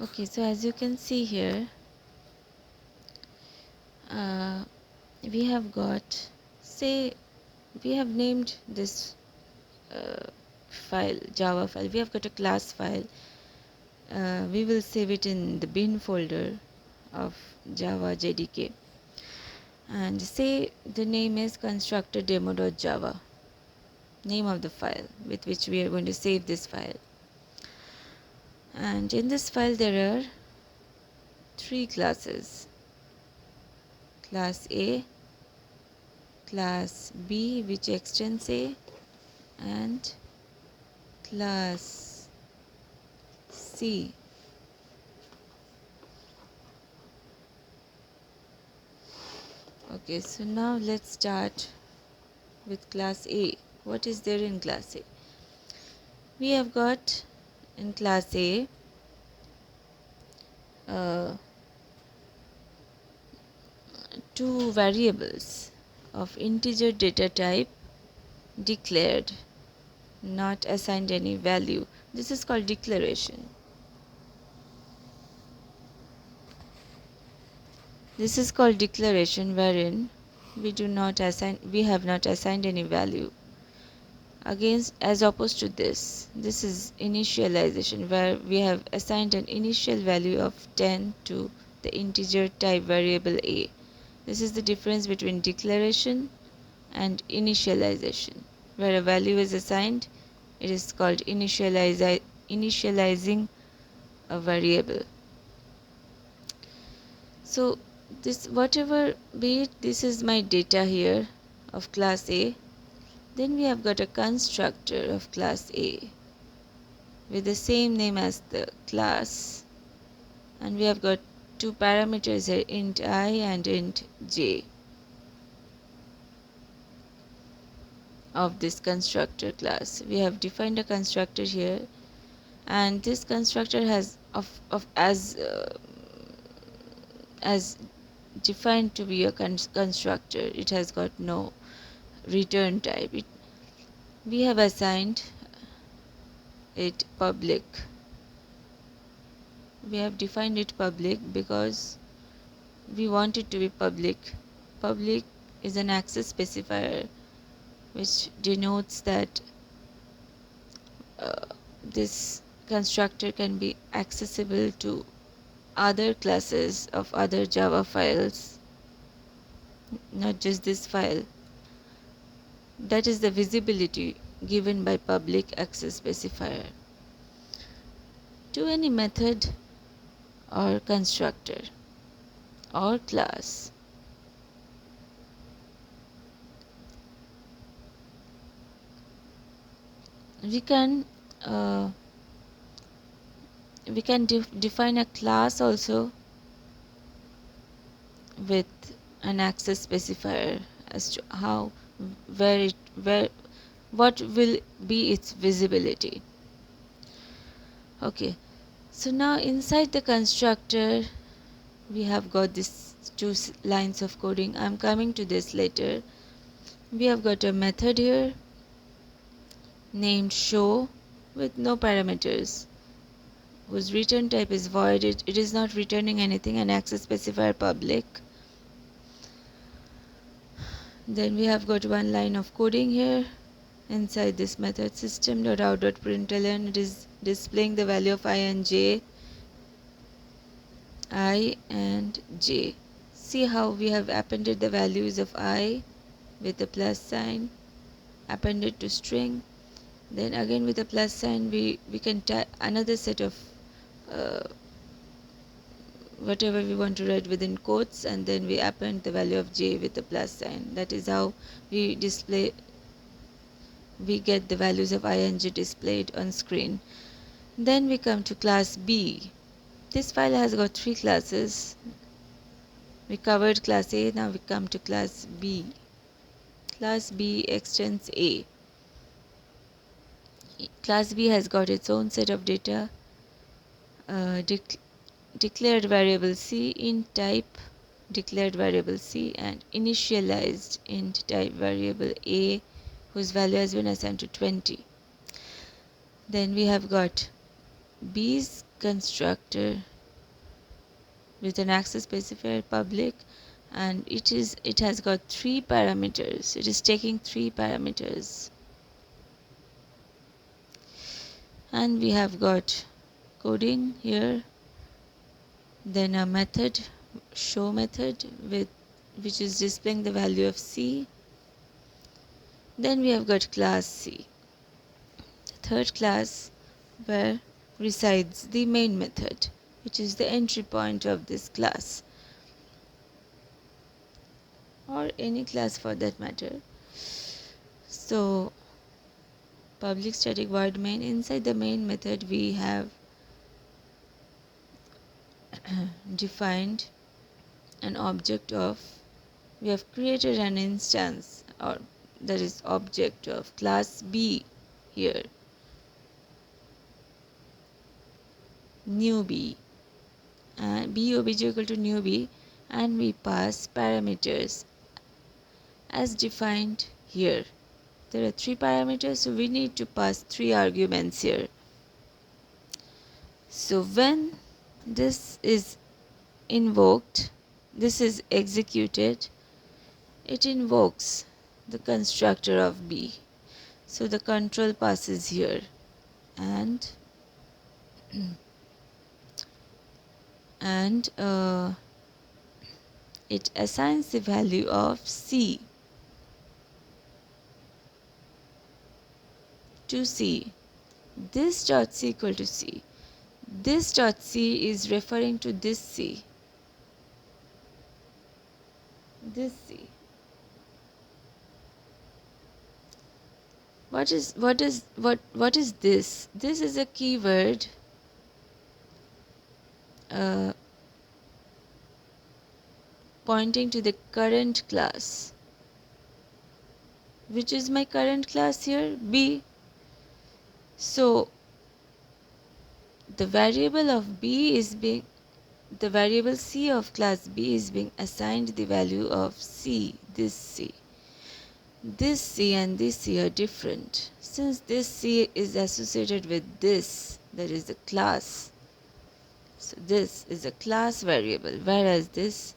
Okay, so as you can see here, we have got, say we have named this file, Java file, we have got a class file. We will save it in the bin folder of Java JDK, and say the name is ConstructorDemo.java, name of the file with which we are going to save this file. And in this file there are three classes: class A, class B which extends A, and class C. Okay, so now let's start with class A. What is there in class A? We have got in class A two variables of integer data type declared, not assigned any value. This is called declaration. This is called declaration, wherein we have not assigned any value. Against, as opposed to this is initialization, where we have assigned an initial value of 10 to the integer type variable A. This is the difference between declaration and initialization. Where a value is assigned, it is called initializing a variable. So this, whatever be it, this is my data here of class A. Then we have got a constructor of class A with the same name as the class, and we have got two parameters here, int I and int j, of this constructor class. We have defined a constructor here, and this constructor has as defined to be a constructor. It has got no return type. We have assigned it public. We have defined it public because we want it to be public. Public is an access specifier which denotes that this constructor can be accessible to other classes of other Java files, not just this file. That is the visibility given by public access specifier to any method or constructor or class. We can define a class also with an access specifier as to how, what will be its visibility. Okay, so now inside the constructor we have got these two lines of coding. I'm coming to this later. We have got a method here named show with no parameters, whose return type is void. It is not returning anything, an access specifier public. Then we have got one line of coding here inside this method, System.out.println. It is displaying the value of I and j. See how we have appended the values of I with a plus sign, appended to string. Then again with a plus sign we can type another set of whatever we want to write within quotes, and then we append the value of j with a plus sign. That is how we get the values of I and j displayed on screen. Then we come to class B. This file has got three classes. We covered class A, now we come to class B. Class B extends A. Class B has got its own set of data, declared variable C, int type declared variable C, and initialized int type variable A, whose value has been assigned to 20. Then we have got B's constructor with an access specifier public, and it has got 3 parameters. It is taking 3 parameters, and we have got coding here, then a method, show method, which is displaying the value of C. Then we have got class C, the third class where resides the main method, which is the entry point of this class, or any class for that matter. So public static void main, inside the main method we have defined an object of, we have created an instance, or that is object of class B here, new B, and B obj equal to new B, and we pass parameters as defined here. There are 3 parameters, so we need to pass 3 arguments here. So when this is invoked, this is executed, it invokes the constructor of B. So the control passes here, and it assigns the value of C to C. This.c equal to C. This.c is referring to this C. This C. What is this? This is a keyword pointing to the current class. Which is my current class here? B. So the variable of B is being, the variable C of class B is being assigned the value of C, this C. This C and this C are different. Since this C is associated with this, that is the class, so this is a class variable, whereas this,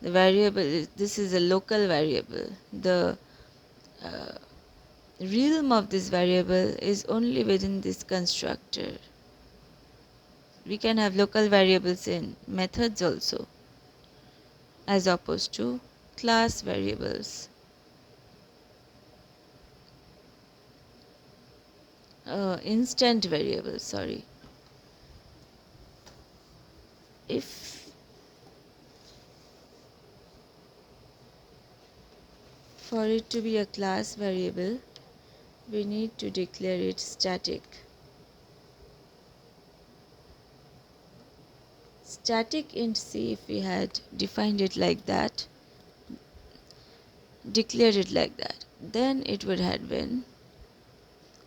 the variable is, this is a local variable. The realm of this variable is only within this constructor. We can have local variables in methods also, as opposed to class variables. Instant variables, sorry. If for it to be a class variable, we need to declare it static. Static int C, if we had defined it like that, declared it like that, then it would have been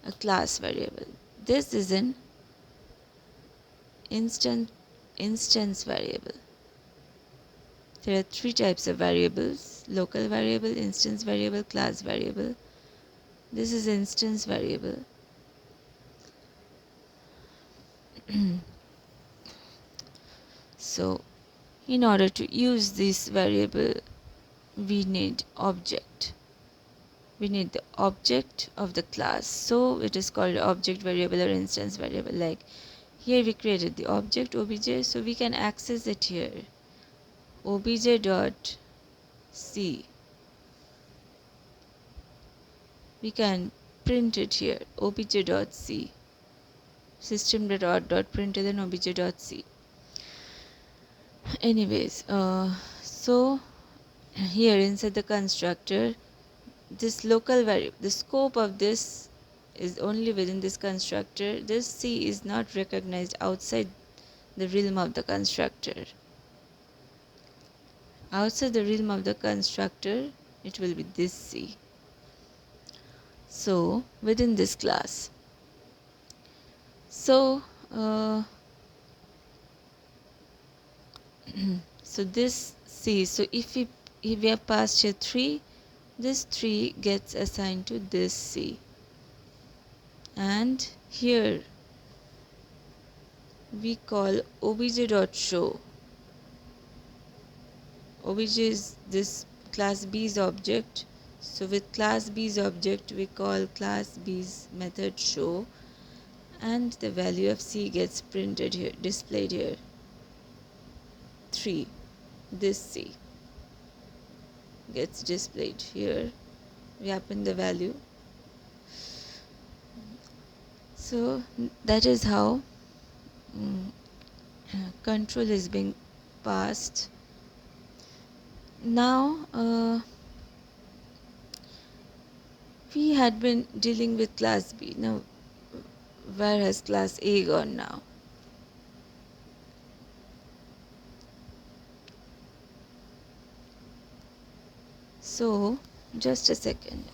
a class variable. This is an instance variable. There are 3 types of variables: local variable, instance variable, class variable. This is instance variable. So in order to use this variable, we need object. We need the object of the class. So it is called object variable or instance variable. Like here we created the object obj, so we can access it here. obj.c. We can print it here. obj.c. System.out.println obj.c. Anyways, so here inside the constructor, this local variable, the scope of this is only within this constructor. This C is not recognized outside the realm of the constructor. Outside the realm of the constructor, it will be this C. So within this class, so so this C, so if we have passed here 3, this 3 gets assigned to this C, and here we call obj.show. obj is this class B's object. So with class B's object we call class B's method show, and the value of C gets printed here, displayed here. 3, this C gets displayed here. We append the value. So that is how control is being passed. Now we had been dealing with class B. Now where has class A gone now? So just a second,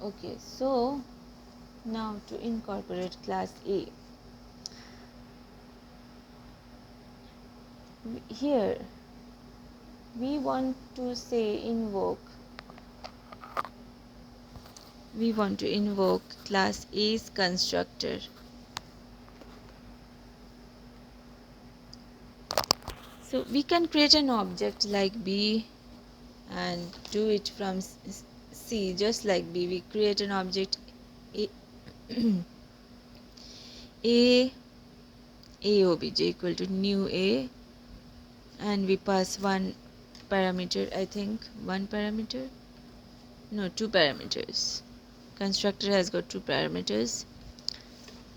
okay, so now to incorporate class A. Here we want to say invoke class A's constructor. So we can create an object like B and do it from C, just like B. We create an object A A obj equal to new A, and we pass one parameter, I think one parameter, no, two parameters. Constructor has got two parameters.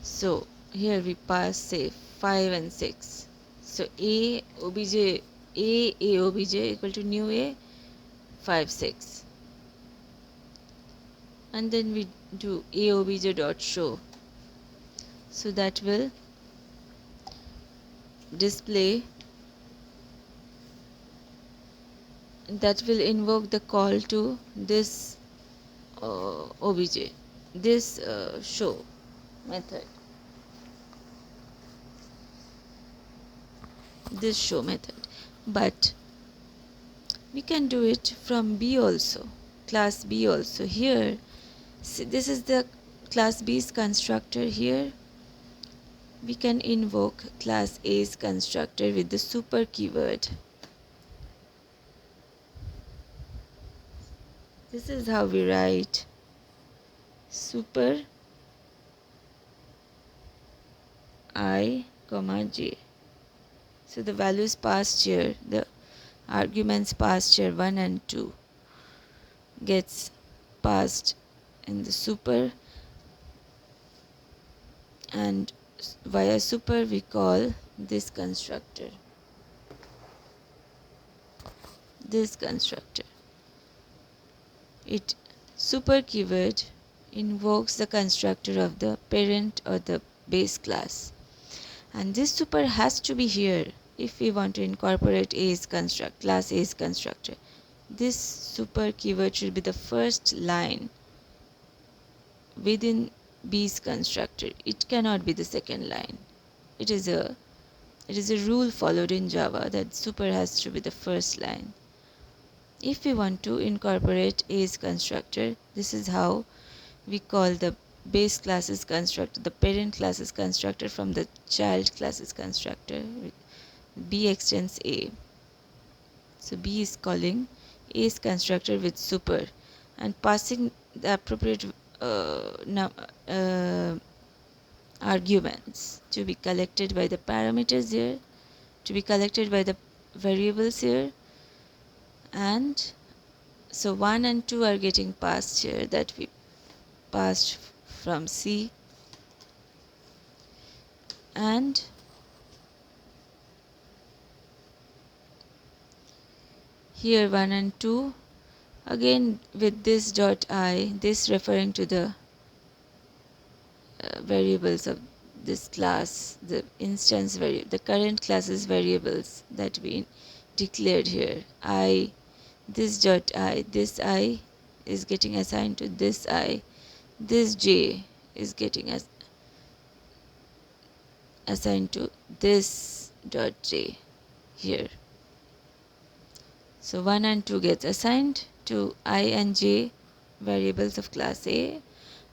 So here we pass say 5 and 6. So A obj equal to new A 5 6, and then we do A obj dot show. So that will display, that will invoke the call to this obj, this show method, this show method. But we can do it from B also, class B also. Here, see, this is the class B's constructor. Here we can invoke class A's constructor with the super keyword. This is how we write super I, j. So the values passed here, the arguments passed here 1 and 2 gets passed in the super, and via super we call this constructor. This constructor, it super keyword invokes the constructor of the parent or the base class, and this super has to be here if we want to incorporate A's construct, class A's constructor. This super keyword should be the first line within B's constructor. It cannot be the second line. It is a rule followed in Java that super has to be the first line. If we want to incorporate A's constructor, this is how we call the base class's constructor, the parent class's constructor from the child class's constructor. B extends A. So B is calling A's constructor with super and passing the appropriate arguments to be collected by the parameters here, to be collected by the variables here, and so 1 and 2 are getting passed here, that we passed from C, and here 1 and 2 again with this.i, this referring to the variables of this class, the instance variable, the current class's variables that we declared here. I, this.i, this I is getting assigned to this I, this j is getting assigned to this.j here. So 1 and 2 gets assigned to I and j variables of class A,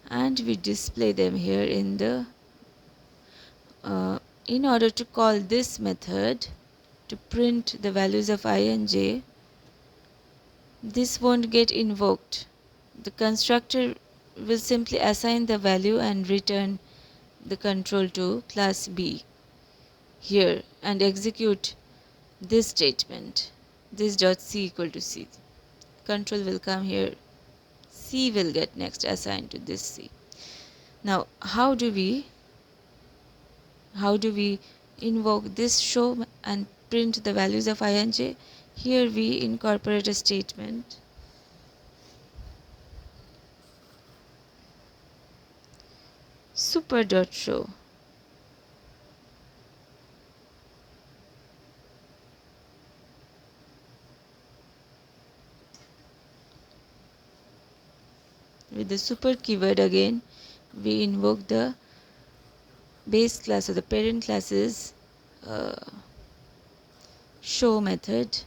and we display them here in the in order to call this method to print the values of I and j, this won't get invoked. The constructor will simply assign the value and return the control to class B here and execute this statement, this.c equal to C. Control will come here, C will get next assigned to this C. Now how do we invoke this show and print the values of I and j? Here we incorporate a statement super.show. With the super keyword again, we invoke the base class or the parent class's show method,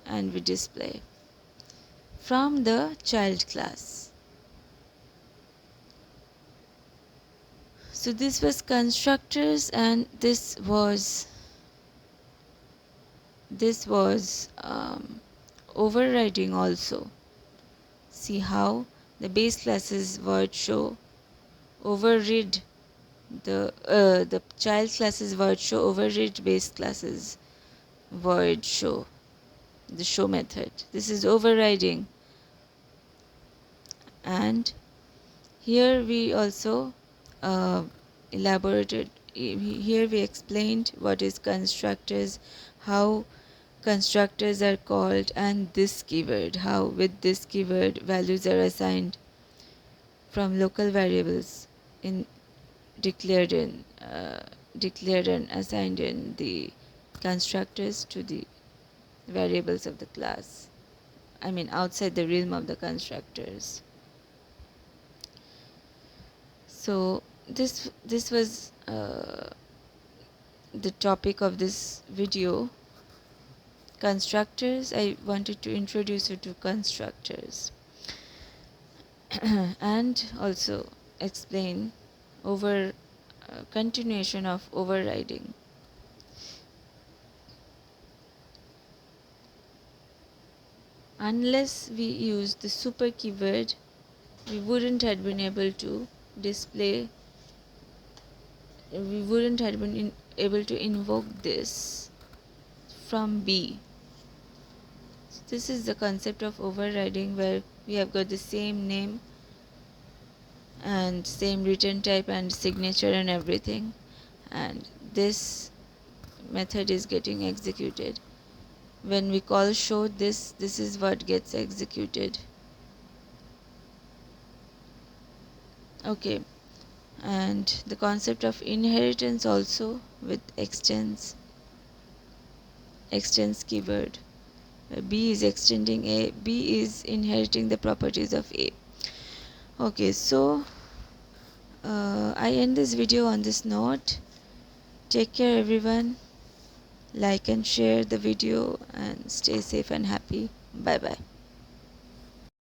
and we display from the child class. So this was constructors, and this was overriding also. See how the base classes void show overrid the child classes void show overrid base classes void show, the show method. This is overriding. And here we also elaborated, here we explained what is constructors, how constructors are called, and this keyword, how with this keyword values are assigned from local variables declared and assigned in the constructors to the variables of the class, I mean outside the realm of the constructors. So this was the topic of this video, constructors. I wanted to introduce you to constructors and also explain continuation of overriding. Unless we use the super keyword, we wouldn't have been able to display, we wouldn't have been able to invoke this from B. So this is the concept of overriding, where we have got the same name and same return type and signature and everything, and this method is getting executed. When we call show, this is what gets executed. Okay, and the concept of inheritance also with extends keyword. B is extending A, B is inheriting the properties of A. Okay, so I end this video on this note. Take care everyone, like and share the video, and stay safe and happy. Bye bye.